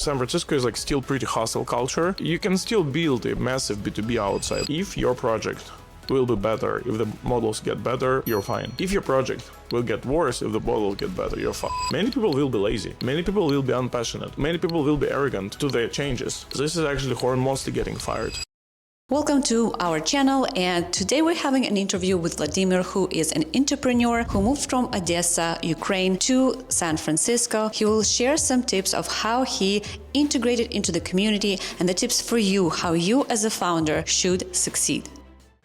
San Francisco is like still pretty hustle culture. You can still build a massive B2B outside. If your project will be better, if the models get better, you're fine. If your project will get worse, if the models get better, you're fine. Many people will be lazy. Many people will be unpassionate. Many people will be arrogant to their changes. This is actually who are mostly getting fired. Welcome to our channel, and today we're having an interview with Vladymyr, who is an entrepreneur who moved from Odessa, Ukraine to San Francisco. He will share some tips of how he integrated into the community and the tips for you, how you as a founder should succeed.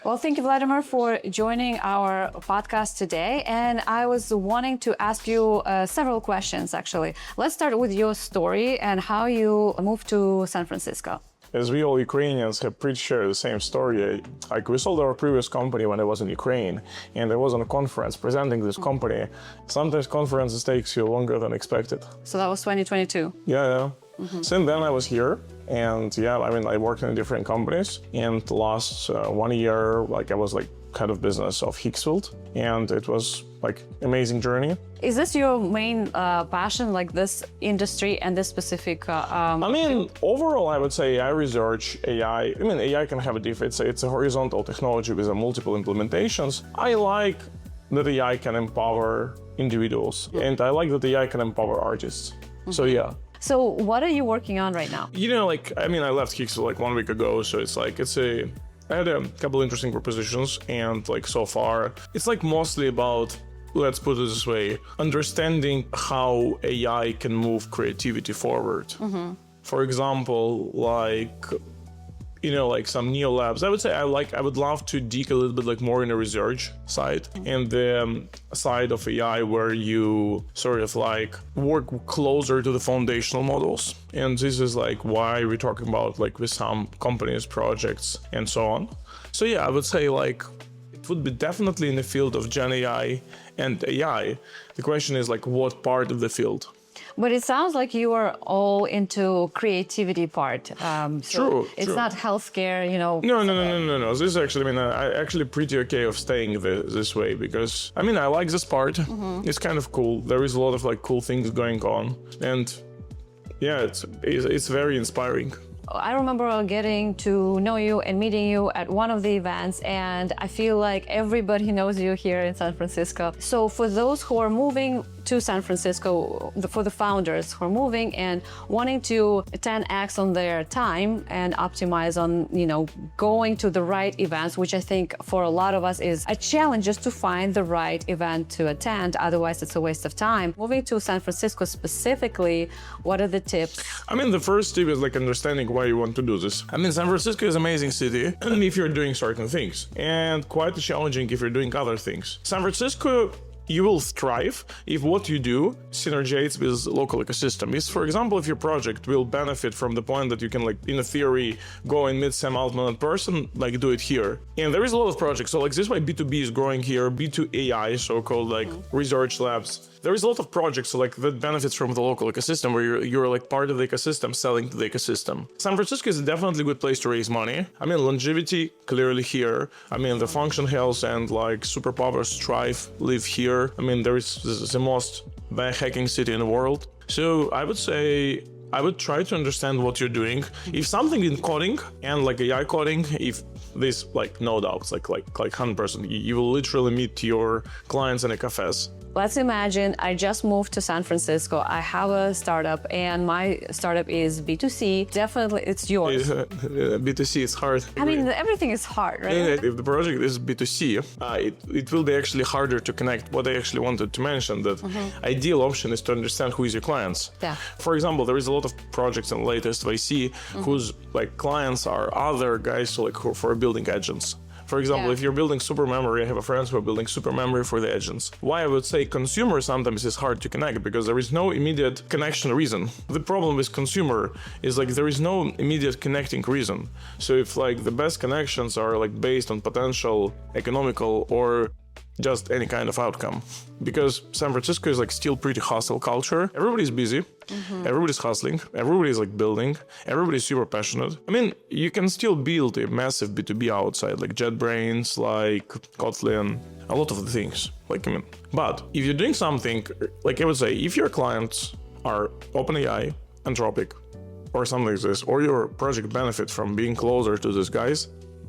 Well, thank you, Vladymyr, for joining our podcast today. And I was wanting to ask you several questions, actually. Let's start with your story and how you moved to San Francisco. As we all Ukrainians have pretty sure the same story. Like we sold our previous company when I was in Ukraine, and I was on a conference presenting this company. Sometimes conferences takes you longer than expected. So that was 2022? Yeah. Since then I was here, and I worked in different companies, and last 1 year, I was head of business of Hicksfield, and it was amazing journey. Is this your main passion, this industry and this specific? Overall, I would say AI research, AI. AI can have it's a horizontal technology with multiple implementations. I like that AI can empower individuals, and I like that AI can empower artists. So yeah. So what are you working on right now? I left Hicksfield 1 week ago, so I had a couple interesting propositions, and so far, it's mostly about, let's put it this way, understanding how AI can move creativity forward. For example, some neo labs. I would say I would love to dig a little bit more in the research side and the side of AI where you sort of work closer to the foundational models. And this is why we're talking about with some companies, projects, and so on. So yeah, I would say it would be definitely in the field of Gen AI and AI. The question is what part of the field? But it sounds like you are all into creativity part. True. It's not healthcare, No. This is actually, I actually pretty okay of staying this way because, I like this part. It's kind of cool. There is a lot of cool things going on. And yeah, it's very inspiring. I remember getting to know you and meeting you at one of the events, and I feel like everybody knows you here in San Francisco. So for those who are moving to San Francisco, for the founders who are moving and wanting to 10x on their time and optimize on, going to the right events, which I think for a lot of us is a challenge just to find the right event to attend. Otherwise, it's a waste of time. Moving to San Francisco specifically, what are the tips? The first tip is understanding why you want to do this. San Francisco is an amazing city if you're doing certain things, and quite challenging if you're doing other things. San Francisco, you will thrive if what you do synergizates with local ecosystem. For example, if your project will benefit from the point that you can, in theory, go and meet Sam Altman in person, do it here. And there is a lot of projects. So this is why B2B is growing here, B2AI, so-called research labs. There is a lot of projects that benefits from the local ecosystem where you're part of the ecosystem, selling to the ecosystem. San Francisco is definitely a good place to raise money. longevity clearly here. The function health and superpowers strive live here. There is the most biohacking city in the world. So I would say I would try to understand what you're doing. If something in coding and AI coding, if this no doubts, 100%, you will literally meet your clients in a cafes. Let's imagine I just moved to San Francisco. I have a startup, and my startup is B2C. Definitely, it's yours. B2C is hard. Everything is hard, right? If the project is B2C, it will be actually harder to connect. What I actually wanted to mention, that ideal option is to understand who is your clients. Yeah. For example, there is a lot of projects in the latest VC whose clients are other guys who are building agents. For example, if you're building super memory, I have a friends who are building super memory for the agents. Why I would say consumer sometimes is hard to connect, because there is no immediate connection reason. The problem with consumer is there is no immediate connecting reason. So if the best connections are based on potential economical or just any kind of outcome. Because San Francisco is still pretty hustle culture. Everybody's busy, everybody's hustling, everybody's building, everybody's super passionate. You can still build a massive B2B outside, JetBrains, Kotlin, a lot of the things. But if you're doing something, I would say, if your clients are OpenAI, Anthropic, or something like this, or your project benefit from being closer to these guys,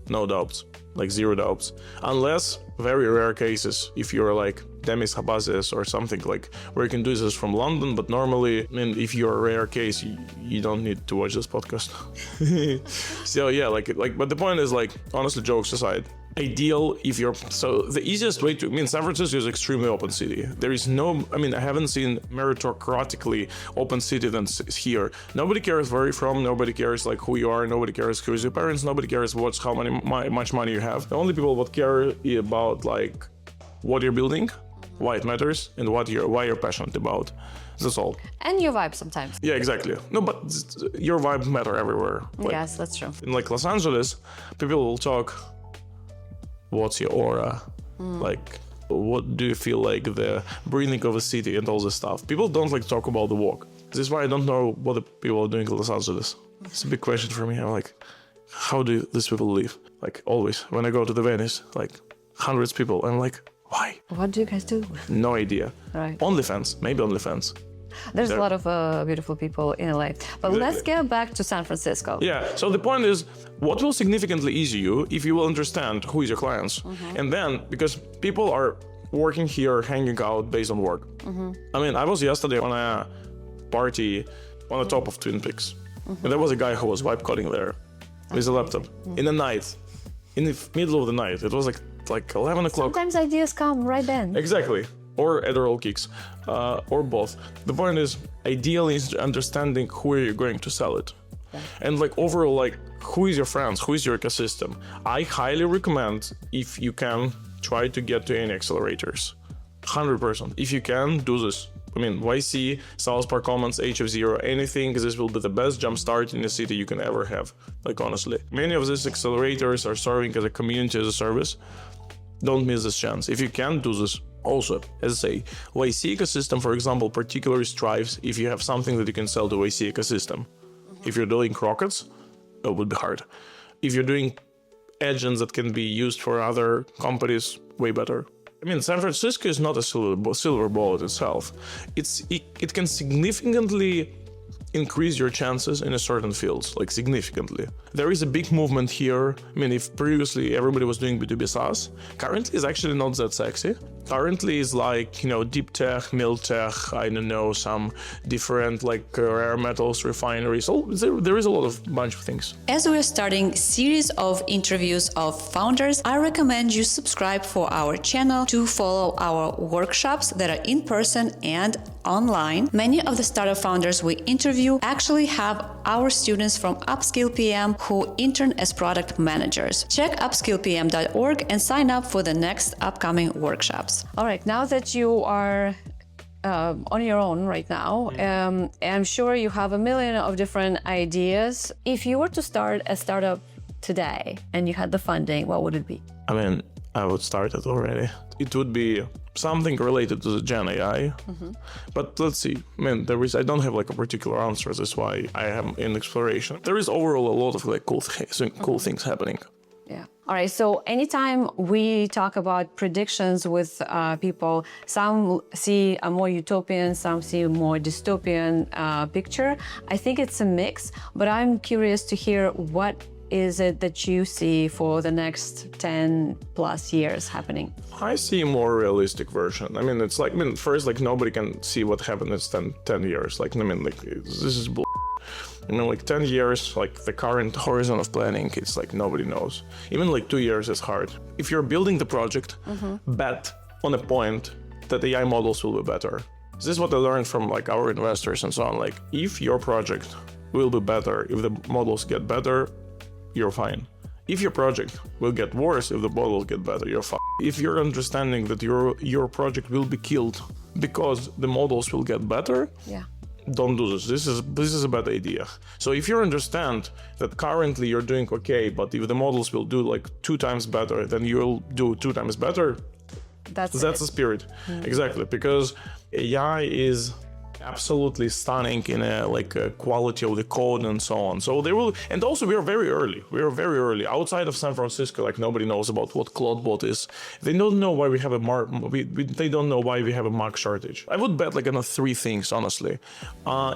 no doubts, like zero doubts. Unless very rare cases, if you're like Demis Habazes or something like where you can do this from London, but normally, I mean, if you're a rare case, you don't need to watch this podcast. So yeah, but the point is like, honestly, jokes aside, ideal if you're, so the easiest way to, I mean, San Francisco is extremely open city. There is no, I mean, I haven't seen meritocratically open city than here. Nobody cares where you're from, nobody cares like who you are, nobody cares who's your parents, nobody cares how much money you have. The only people that care about like what you're building, why it matters, and why you're passionate about. That's all. And your vibe sometimes. Yeah, exactly. No, but your vibe matter everywhere. Like, yes, that's true. In like Los Angeles, people will talk, what's your aura? Like, what do you feel like the breathing of a city and all this stuff? People don't like talk about the walk. This is why I don't know what the people are doing in Los Angeles. It's a big question for me. I'm like, how do these people live? Like always, when I go to the Venice, like hundreds of people, I'm like, why? What do you guys do? No idea. Right. OnlyFans, maybe OnlyFans. There's a lot of beautiful people in LA. But let's get back to San Francisco. Yeah, so the point is, what will significantly ease you if you will understand who is your clients? And then, because people are working here, hanging out based on work. I mean, I was yesterday on a party on the top of Twin Peaks. And there was a guy who was vibe coding there with a laptop in the night, in the middle of the night. It was like 11 o'clock. Sometimes ideas come right then. Exactly. Or Adderall kicks, or both. The point is, ideally is understanding who you're going to sell it. And like overall, like who is your friends, who is your ecosystem. I highly recommend, if you can, try to get to any accelerators. 100%. If you can, do this. I mean, YC, South Park Commons, HF0, anything, this will be the best jumpstart in the city you can ever have. Like honestly. Many of these accelerators are serving as a community as a service. Don't miss this chance. If you can, do this. Also, as I say, YC ecosystem, for example, particularly strives if you have something that you can sell to YC ecosystem. If you're doing rockets, it would be hard. If you're doing agents that can be used for other companies, way better. I mean, San Francisco is not a silver bullet itself. It can significantly increase your chances in a certain fields, like significantly. There is a big movement here. I mean, if previously everybody was doing B2B SaaS, currently is actually not that sexy. Currently is like, you know, deep tech, mill tech, I don't know, some different like rare metals refineries. So there is a lot of bunch of things. As we're starting series of interviews of founders, I recommend you subscribe for our channel to follow our workshops that are in person and online. Many of the startup founders we interview actually have our students from Upskill PM who intern as product managers. Check upskillpm.org and sign up for the next upcoming workshops. All right, now that you are on your own right now, I'm sure you have a million of different ideas. If you were to start a startup today and you had the funding, what would it be? I mean, I would start it already. It would be something related to the Gen AI. But let's see. I mean, I don't have like a particular answer. That's why I am in exploration. There is overall a lot of like cool things happening. Yeah. All right. So anytime we talk about predictions with people, some see a more utopian, some see a more dystopian picture. I think it's a mix, but I'm curious to hear what is it that you see for the next 10 plus years happening? I see a more realistic version. I mean, it's like, first, like nobody can see what happens in 10 years. Like, I mean, like this is bull. I mean, like 10 years, like the current horizon of planning, it's like nobody knows. Even like 2 years is hard. If you're building the project, bet on a point that AI models will be better. This is what I learned from like our investors and so on. Like, if your project will be better, if the models get better, you're fine. If your project will get worse, if the models get better, you're fine. If you're understanding that your project will be killed because the models will get better, don't do this. This is a bad idea. So if you understand that currently you're doing okay, but if the models will do like 2 times better, then you'll do 2 times better. That's the spirit. Exactly, because AI is absolutely stunning in a quality of the code and so on. So they will, and also we are very early. We are very early outside of San Francisco. Like nobody knows about what Claudebot is. They don't know why we have they don't know why we have a mark shortage. I would bet on three things, honestly.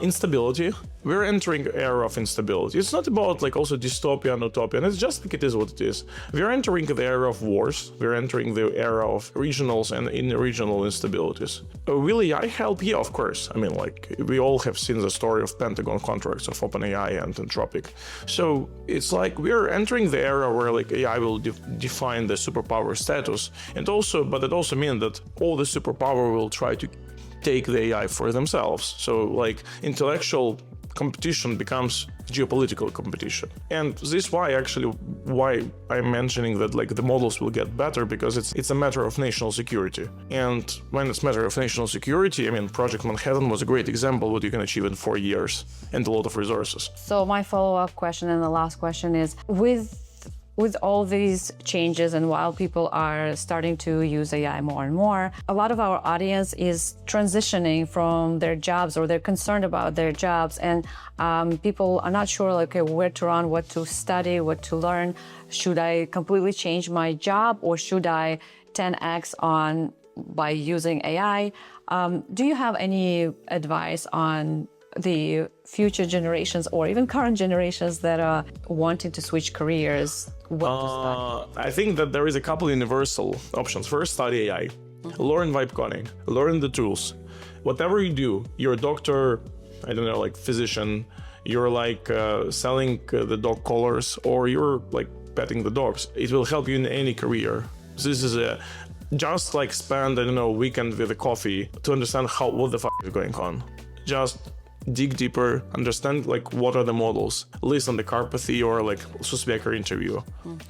Instability. We're entering an era of instability. It's not about also dystopia and utopia. And it's just it is what it is. We're entering the era of wars. We're entering the era of regionals and in-regional instabilities. Will AI help? Yeah, of course. I mean, we all have seen the story of Pentagon contracts of OpenAI and Anthropic. So it's we're entering the era where AI will define the superpower status, and also, but it also means that all the superpower will try to take the AI for themselves. So intellectual competition becomes geopolitical competition. And this is why I'm mentioning that the models will get better, because it's a matter of national security. And when it's a matter of national security, I mean, Project Manhattan was a great example what you can achieve in 4 years and a lot of resources. So my follow-up question and the last question is, with all these changes and while people are starting to use AI more and more, a lot of our audience is transitioning from their jobs, or they're concerned about their jobs, and people are not sure where to run, what to study, what to learn. Should I completely change my job, or should I 10x on by using AI? Do you have any advice on the future generations or even current generations that are wanting to switch careers? I think that there is a couple universal options. First, study AI. Learn vibe coding. Learn the tools. Whatever you do, you're a doctor, I don't know, physician, you're selling the dog collars, or you're petting the dogs. It will help you in any career. This is just spend, I don't know, a weekend with a coffee to understand what the fuck is going on. Just dig deeper, understand what are the models, listen the Carpathy or Susbecker interview.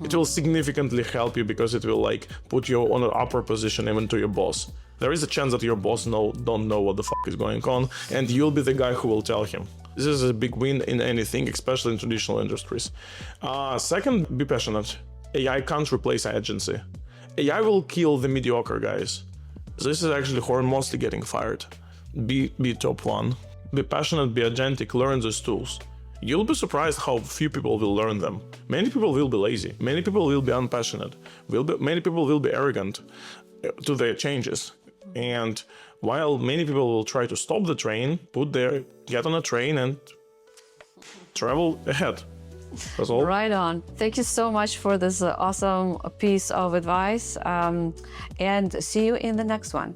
It will significantly help you, because it will put you on an upper position even to your boss. There is a chance that your boss don't know what the fuck is going on, and you'll be the guy who will tell him. This is a big win in anything, especially in traditional industries. Second, be passionate. AI can't replace agency. AI will kill the mediocre guys. This is actually who are mostly getting fired. Be top one. Be passionate, be agentic, learn these tools. You'll be surprised how few people will learn them. Many people will be lazy. Many people will be unpassionate. Many people will be arrogant to their changes. And while many people will try to stop the train, get on a train and travel ahead. That's all. Right on. Thank you so much for this awesome piece of advice. And see you in the next one.